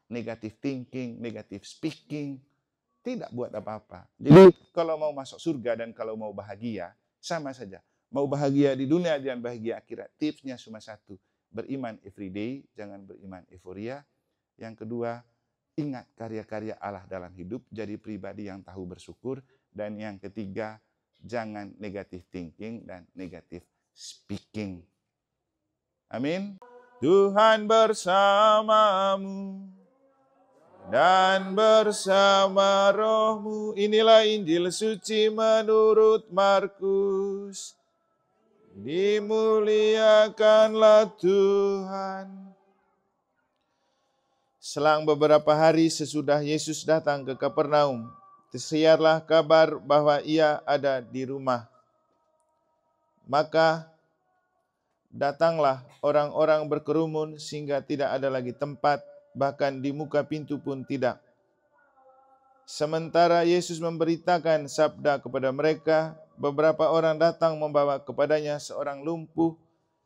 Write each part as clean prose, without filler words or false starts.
negative thinking, negative speaking. Tidak buat apa-apa. Jadi kalau mau masuk surga dan kalau mau bahagia, sama saja. Mau bahagia di dunia dan bahagia akhirat, tipsnya cuma satu. Beriman everyday, jangan beriman euforia. Yang kedua, ingat karya-karya Allah dalam hidup, jadi pribadi yang tahu bersyukur. Dan yang ketiga, jangan negative thinking dan negative speaking. Amin. Tuhan bersamamu dan bersama rohmu. Inilah Injil suci menurut Markus. Dimuliakanlah Tuhan. Selang beberapa hari sesudah Yesus datang ke Kapernaum, tersiarlah kabar bahwa ia ada di rumah. Maka datanglah orang-orang berkerumun sehingga tidak ada lagi tempat, bahkan di muka pintu pun tidak. Sementara Yesus memberitakan sabda kepada mereka, beberapa orang datang membawa kepadanya seorang lumpuh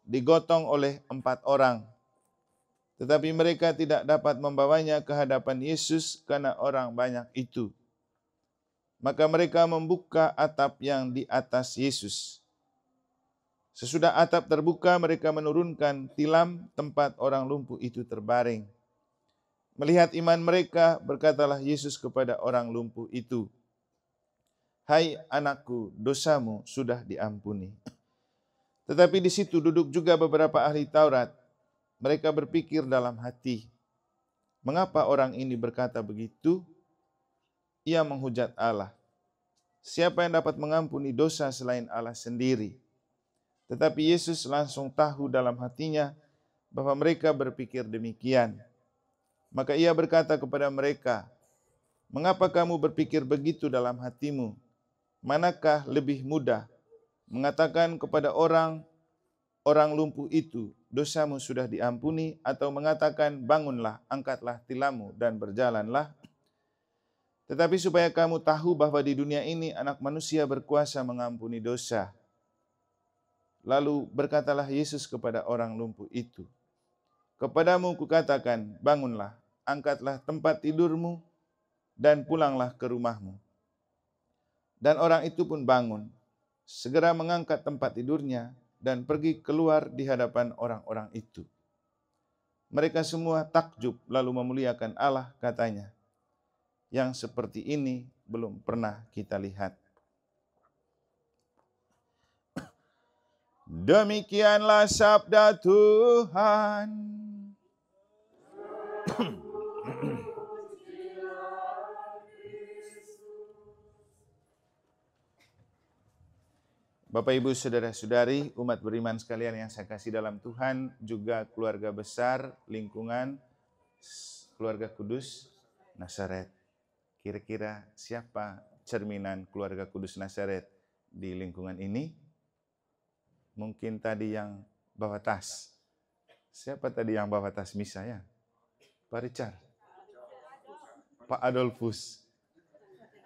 digotong oleh 4 orang. Tetapi mereka tidak dapat membawanya ke hadapan Yesus karena orang banyak itu. Maka mereka membuka atap yang di atas Yesus. Sesudah atap terbuka, mereka menurunkan tilam tempat orang lumpuh itu terbaring. Melihat iman mereka, berkatalah Yesus kepada orang lumpuh itu, "Hai anakku, dosamu sudah diampuni." Tetapi di situ duduk juga beberapa ahli Taurat. Mereka berpikir dalam hati, "Mengapa orang ini berkata begitu? Ia menghujat Allah. Siapa yang dapat mengampuni dosa selain Allah sendiri?" Tetapi Yesus langsung tahu dalam hatinya bahwa mereka berpikir demikian. Maka ia berkata kepada mereka, "Mengapa kamu berpikir begitu dalam hatimu? Manakah lebih mudah mengatakan kepada orang lumpuh itu, dosamu sudah diampuni, atau mengatakan, bangunlah, angkatlah tilammu dan berjalanlah? Tetapi supaya kamu tahu bahwa di dunia ini anak manusia berkuasa mengampuni dosa." Lalu berkatalah Yesus kepada orang lumpuh itu, "Kepadamu kukatakan, bangunlah, angkatlah tempat tidurmu, dan pulanglah ke rumahmu." Dan orang itu pun bangun, segera mengangkat tempat tidurnya, dan pergi keluar di hadapan orang-orang itu. Mereka semua takjub lalu memuliakan Allah, katanya, "Yang seperti ini belum pernah kita lihat." Demikianlah sabda Tuhan. Bapak, Ibu, Saudara-saudari, umat beriman sekalian yang saya kasih dalam Tuhan, juga keluarga besar, lingkungan, keluarga kudus Nazaret. Kira-kira siapa cerminan keluarga kudus Nazaret di lingkungan ini? Mungkin tadi yang bawa tas. Siapa tadi yang bawa tas misa ya? Pak Richard? Pak Adolfus?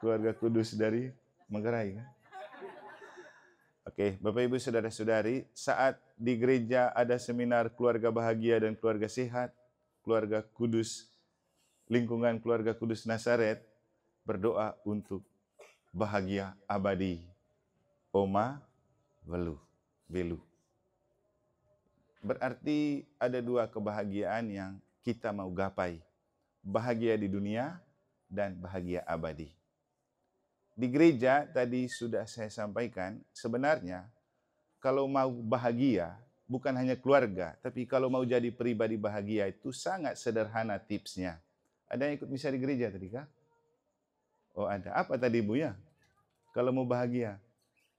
Keluarga kudus dari Manggarai kan? Oke, Bapak, Ibu, Saudara-saudari, saat di gereja ada seminar keluarga bahagia dan keluarga sehat, keluarga kudus, lingkungan keluarga kudus Nazaret, berdoa untuk bahagia abadi. Oma Velu. Berarti ada 2 kebahagiaan yang kita mau gapai. Bahagia di dunia dan bahagia abadi. Di gereja tadi sudah saya sampaikan, sebenarnya kalau mau bahagia, bukan hanya keluarga, tapi kalau mau jadi pribadi bahagia itu sangat sederhana tipsnya. Ada yang ikut misa di gereja tadi kah? Oh ada. Apa tadi Bu ya? Kalau mau bahagia.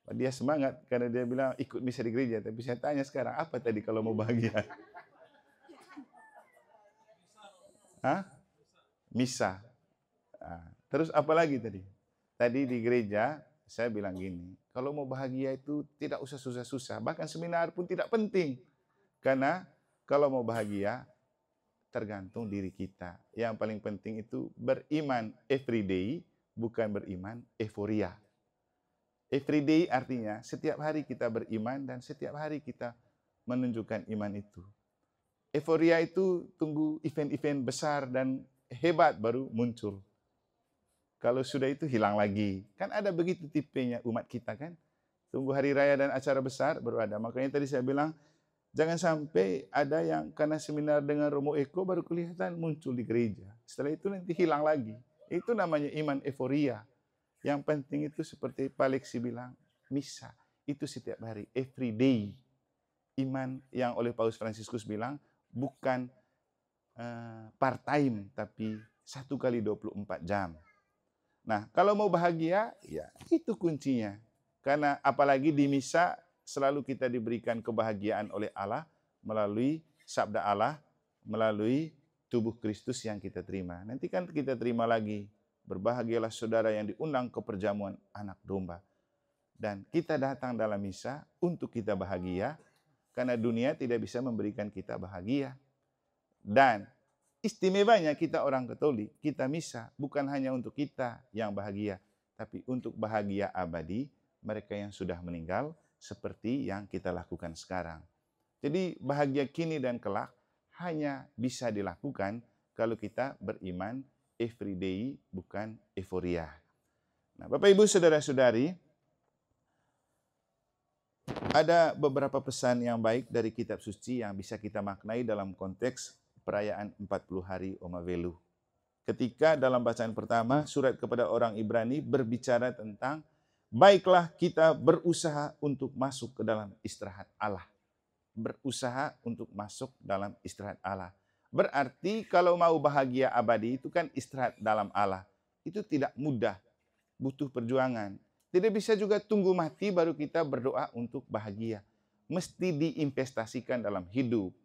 Dia semangat karena dia bilang ikut misa di gereja. Tapi saya tanya sekarang, apa tadi kalau mau bahagia? Hah? Misa. Nah, terus apa lagi tadi? Tadi di gereja saya bilang gini, kalau mau bahagia itu tidak usah susah-susah, bahkan seminar pun tidak penting. Karena kalau mau bahagia tergantung diri kita. Yang paling penting itu beriman everyday, bukan beriman euforia. Everyday artinya setiap hari kita beriman dan setiap hari kita menunjukkan iman itu. Euforia itu tunggu event-event besar dan hebat baru muncul. Kalau sudah itu hilang lagi. Kan ada begitu tipenya umat kita kan. Tunggu hari raya dan acara besar baru ada. Makanya tadi saya bilang, jangan sampai ada yang karena seminar dengan Romo Eko baru kelihatan muncul di gereja. Setelah itu nanti hilang lagi. Itu namanya iman euforia. Yang penting itu seperti Pak Leksi bilang, misa. Itu setiap hari, every day. Iman yang oleh Paus Fransiskus bilang, bukan part time, tapi 1 kali 24 jam. Nah, kalau mau bahagia, ya itu kuncinya. Karena apalagi di misa selalu kita diberikan kebahagiaan oleh Allah melalui sabda Allah, melalui tubuh Kristus yang kita terima. Nanti kan kita terima lagi, berbahagialah saudara yang diundang ke perjamuan anak domba. Dan kita datang dalam misa untuk kita bahagia, karena dunia tidak bisa memberikan kita bahagia. Dan istimewanya kita orang Katolik, kita misa bukan hanya untuk kita yang bahagia, tapi untuk bahagia abadi mereka yang sudah meninggal seperti yang kita lakukan sekarang. Jadi bahagia kini dan kelak hanya bisa dilakukan kalau kita beriman everyday, bukan euforia. Nah, Bapak Ibu Saudara-saudari, ada beberapa pesan yang baik dari kitab suci yang bisa kita maknai dalam konteks perayaan 40 hari Omavelu. Ketika dalam bacaan pertama, surat kepada orang Ibrani berbicara tentang baiklah kita berusaha untuk masuk ke dalam istirahat Allah. Berusaha untuk masuk dalam istirahat Allah. Berarti kalau mau bahagia abadi itu kan istirahat dalam Allah. Itu tidak mudah, butuh perjuangan. Tidak bisa juga tunggu mati baru kita berdoa untuk bahagia. Mesti diinvestasikan dalam hidup.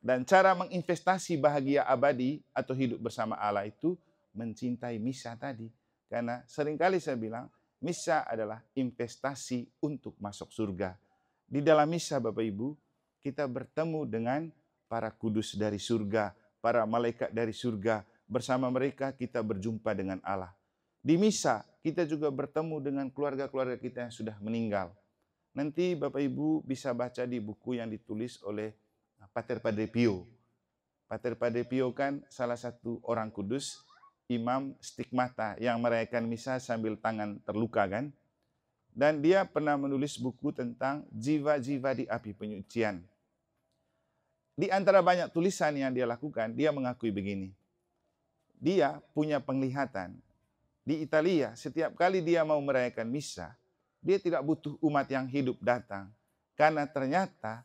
Dan cara menginvestasi bahagia abadi atau hidup bersama Allah itu mencintai misa tadi. Karena seringkali saya bilang, misa adalah investasi untuk masuk surga. Di dalam misa Bapak Ibu, kita bertemu dengan para kudus dari surga, para malaikat dari surga. Bersama mereka kita berjumpa dengan Allah. Di misa, kita juga bertemu dengan keluarga-keluarga kita yang sudah meninggal. Nanti Bapak Ibu bisa baca di buku yang ditulis oleh Pater Padre Pio. Pater Padre Pio kan salah satu orang kudus, imam stigmata yang merayakan misa sambil tangan terluka kan. Dan dia pernah menulis buku tentang jiwa-jiwa di api penyucian. Di antara banyak tulisan yang dia lakukan, dia mengakui begini. Dia punya penglihatan. Di Italia, setiap kali dia mau merayakan misa, dia tidak butuh umat yang hidup datang. Karena ternyata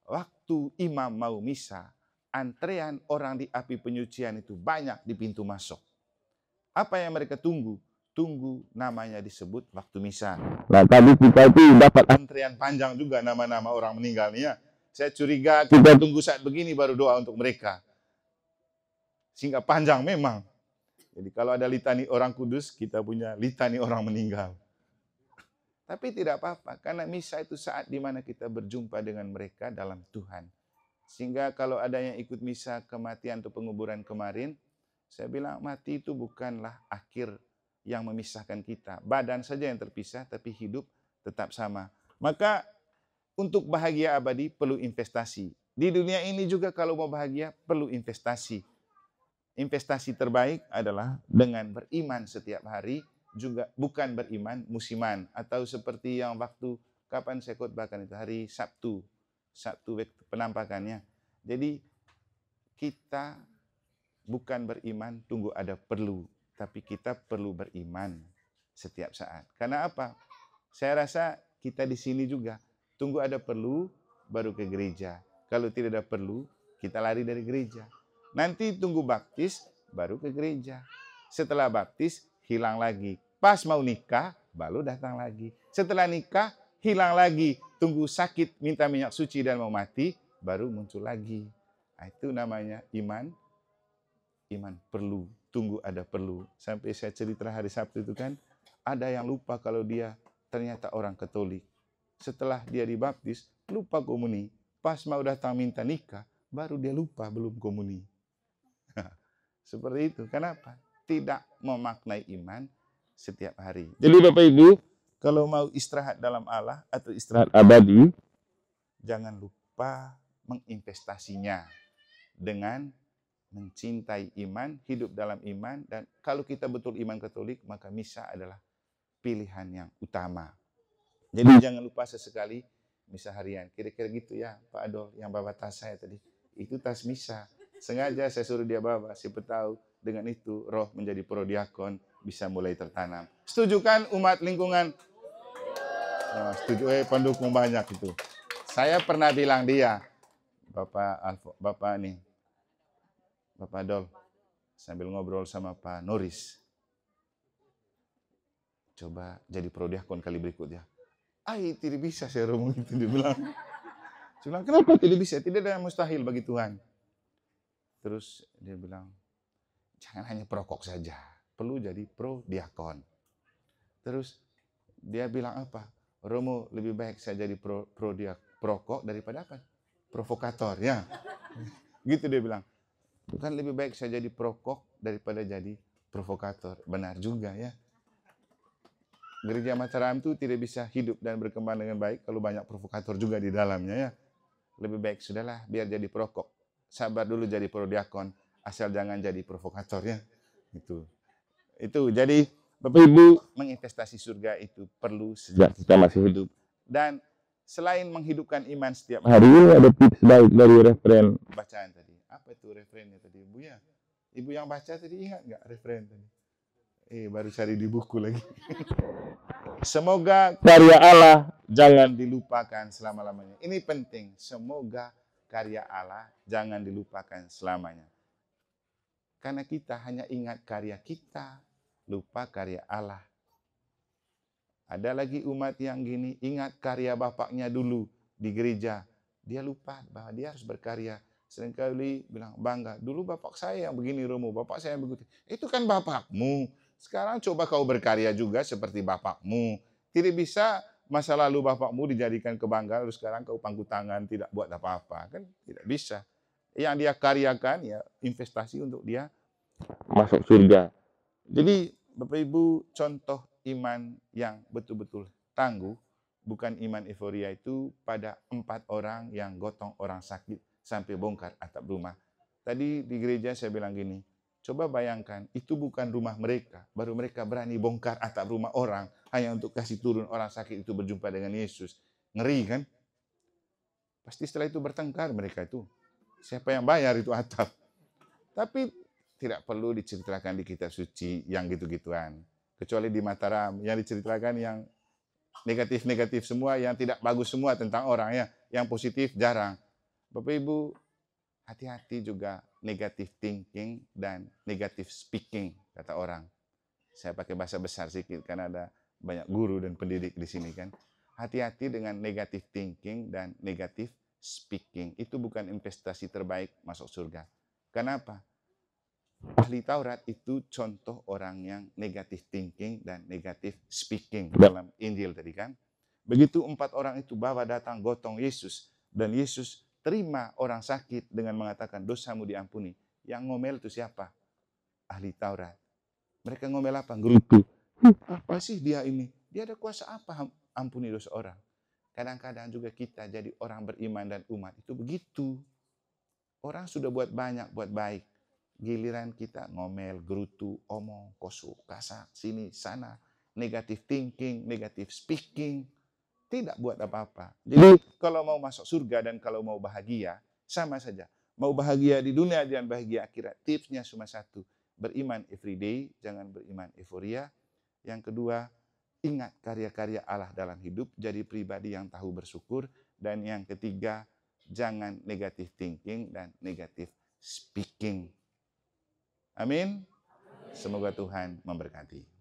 waktu imam mau misa, antrean orang di api penyucian itu banyak di pintu masuk. Apa yang mereka tunggu? Tunggu namanya disebut waktu misa. Nah, tadi kita itu dapat antrean panjang juga nama-nama orang meninggal nih ya. Saya curiga kita tunggu saat begini baru doa untuk mereka. Sehingga panjang memang. Jadi kalau ada litani orang kudus, kita punya litani orang meninggal. Tapi tidak apa-apa, karena misa itu saat di mana kita berjumpa dengan mereka dalam Tuhan. Sehingga kalau ada yang ikut misa kematian atau penguburan kemarin, saya bilang mati itu bukanlah akhir yang memisahkan kita. Badan saja yang terpisah, tapi hidup tetap sama. Maka untuk bahagia abadi perlu investasi. Di dunia ini juga kalau mau bahagia perlu investasi. Investasi terbaik adalah dengan beriman setiap hari, juga bukan beriman musiman. Atau seperti yang waktu kapan saya khotbahkan itu, hari Sabtu penampakannya. Jadi kita bukan beriman tunggu ada perlu, tapi kita perlu beriman setiap saat. Karena apa? Saya rasa kita di sini juga tunggu ada perlu baru ke gereja. Kalau tidak ada perlu, kita lari dari gereja. Nanti tunggu baptis, baru ke gereja. Setelah baptis, hilang lagi. Pas mau nikah, baru datang lagi. Setelah nikah, hilang lagi. Tunggu sakit, minta minyak suci dan mau mati, baru muncul lagi. Nah, itu namanya iman. Iman perlu, tunggu ada perlu. Sampai saya cerita hari Sabtu itu kan, ada yang lupa kalau dia ternyata orang Katolik. Setelah dia dibaptis, lupa komuni. Pas mau datang minta nikah, baru dia lupa belum komuni. Seperti itu. Kenapa? Tidak memaknai iman setiap hari. Jadi Bapak Ibu, kalau mau istirahat dalam Allah atau istirahat abadi, jangan lupa menginvestasinya dengan mencintai iman, hidup dalam iman, dan kalau kita betul iman Katolik, maka misa adalah pilihan yang utama. Jadi jangan lupa sesekali misa harian. Kira-kira gitu ya Pak Adol, yang bawa tas saya tadi. Itu tas misa. Sengaja saya suruh dia bawa, siapa tahu dengan itu roh menjadi prodiakon bisa mulai tertanam. Setuju kan umat lingkungan? Oh, setuju, pendukung banyak itu. Saya pernah bilang dia, Bapak Adol, sambil ngobrol sama Pak Noris, coba jadi prodiakon kali berikutnya. Tidak bisa saya ngomong itu, dia bilang. Saya bilang, kenapa tidak bisa? Tidak ada yang mustahil bagi Tuhan. Terus dia bilang, jangan hanya perokok saja, perlu jadi prodiakon. Terus dia bilang apa? Romo, lebih baik saya jadi perokok daripada apa? Provokator, ya. Gitu dia bilang. Bukan lebih baik saya jadi perokok daripada jadi provokator. Benar juga ya. Gereja Mataram itu tidak bisa hidup dan berkembang dengan baik kalau banyak provokator juga di dalamnya ya. Lebih baik sudahlah biar jadi perokok. Sabar dulu jadi prodiakon, asal jangan jadi provokator ya. Itu jadi Bapak Ibu, menginvestasi surga itu perlu sejak kita masih hidup. Dan selain menghidupkan iman setiap hari, ada tips baik dari referen bacaan tadi. Apa itu referennya tadi, Ibu ya? Ibu yang baca tadi ingat nggak referen tadi? Baru cari di buku lagi. Semoga karya Allah jangan dilupakan selama-lamanya. Ini penting. Semoga karya Allah jangan dilupakan selamanya. Karena kita hanya ingat karya kita, lupa karya Allah. Ada lagi umat yang gini, ingat karya bapaknya dulu di gereja. Dia lupa bahwa dia harus berkarya. Seringkali bilang, bangga, dulu bapak saya yang begini Romo, bapak saya yang begitu. Itu kan bapakmu. Sekarang coba kau berkarya juga seperti bapakmu. Tidak bisa masa lalu bapakmu dijadikan kebanggaan, lalu sekarang kau pangku tangan, tidak buat apa-apa. Kan tidak bisa. Yang dia karyakan, ya investasi untuk dia masuk surga. Jadi Bapak Ibu, contoh iman yang betul-betul tangguh, bukan iman euforia itu pada 4 orang yang gotong orang sakit sampai bongkar atap rumah. Tadi di gereja saya bilang gini, coba bayangkan itu bukan rumah mereka, baru mereka berani bongkar atap rumah orang hanya untuk kasih turun orang sakit itu berjumpa dengan Yesus. Ngeri kan? Pasti setelah itu bertengkar mereka itu. Siapa yang bayar itu atap? Tapi tidak perlu diceritakan di kitab suci yang gitu-gituan. Kecuali di Mataram, yang diceritakan yang negatif-negatif semua, yang tidak bagus semua tentang orang ya. Yang positif jarang. Bapak Ibu, hati-hati juga negative thinking dan negative speaking, kata orang. Saya pakai bahasa besar sedikit karena ada banyak guru dan pendidik di sini kan. Hati-hati dengan negative thinking dan negative speaking. Itu bukan investasi terbaik masuk surga. Kenapa? Ahli Taurat itu contoh orang yang negative thinking dan negative speaking dalam Injil tadi kan. Begitu 4 orang itu bawa datang gotong Yesus dan Yesus terima orang sakit dengan mengatakan dosamu diampuni. Yang ngomel itu siapa? Ahli Taurat. Mereka ngomel apa? Gerutu. Apa sih dia ini? Dia ada kuasa apa ampuni dosa orang? Kadang-kadang juga kita jadi orang beriman dan umat itu begitu. Orang sudah buat banyak, buat baik. Giliran kita ngomel, gerutu, omong, kosong, kasar, sini, sana. Negative thinking, negative speaking. Tidak buat apa-apa. Jadi kalau mau masuk surga dan kalau mau bahagia, sama saja. Mau bahagia di dunia dan bahagia akhirat, tipsnya cuma satu. Beriman everyday, jangan beriman euforia. Yang kedua, ingat karya-karya Allah dalam hidup, jadi pribadi yang tahu bersyukur. Dan yang ketiga, jangan negative thinking dan negative speaking. Amin. Semoga Tuhan memberkati.